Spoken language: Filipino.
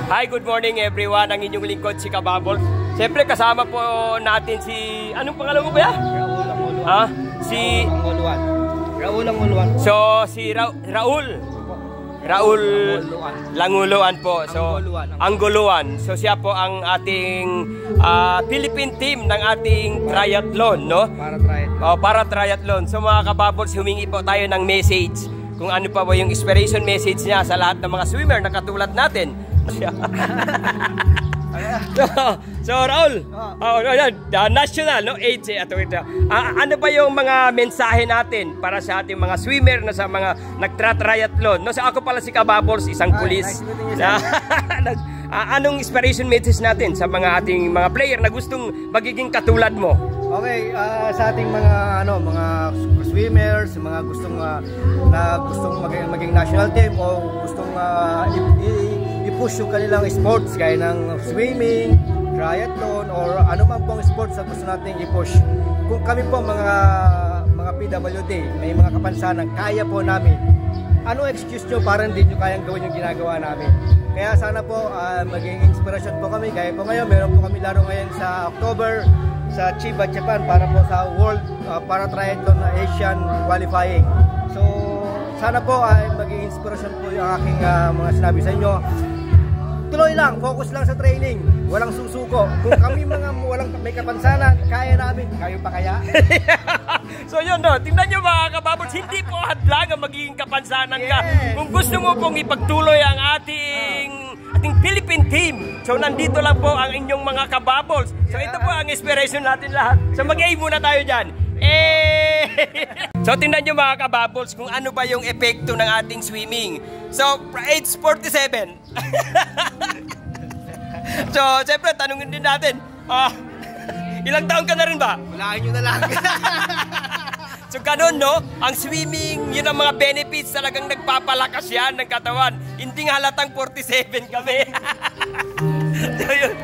Hi, good morning everyone. Ang inyong lingkod si Kababol. Siyempre kasama po natin si... Anong pangalan mo ba ya? Raul Anguluan. Ha? Si... Raul Anguluan. So, si Raul Languluan po. So, Anguluan. So, siya po ang ating Philippine team ng ating triathlon, no? Para triathlon. So, mga Kababols, humingi po tayo ng message. Kung ano pa po yung inspiration message niya sa lahat ng mga swimmer na katulad natin. So Raul, national, no? Ano ba yung mga mensahe natin para sa ating mga swimmer na sa mga nagtra-triathlon? No, so ako pala si Kababols, isang pulis. Anong inspiration message natin sa mga ating mga player na gustong magiging katulad mo? Okay, sa ating mga mga swimmers, mga gustong maging national team o gustong i-push yung kanilang sports gaya ng swimming, triathlon or ano man pong sports na gusto nating i-push. Kung kami po mga PWD, may mga kapansanan, kaya po namin. Ano excuse nyo para hindi nyo kayang gawin yung ginagawa namin? Kaya sana po maging inspiration po kami. Gaya po ngayon, meron po kami laro ngayon sa October sa Chiba, Japan para po sa World para Triathlon Asian Qualifying. So sana po ay maging inspiration po yung aking mga sinabi sa inyo. Tuloy lang, focus lang sa training, walang susuko. Kung kami mga walang may kapansanan, kaya namin. Kayo pa kaya? So yun, no, tingnan nyo mga Kababols, hindi po hadlang ang magiging kapansanan ka. Kung gusto mo pong ipagtuloy ang ating Philippine team, so nandito lang po ang inyong mga Kababols. So ito po ang inspiration natin lahat. So mag-aim muna tayo dyan. So tingnan nyo mga Kababols kung ano ba yung epekto ng ating swimming. So age 47. So siyempre tanungin din natin, ilang taon ka na rin ba? Walain nyo na lang. So ganun, no? Ang swimming, yun ang mga benefits, talagang nagpapalakas yan ng katawan. Hindi nga halatang 47 kami. So yun.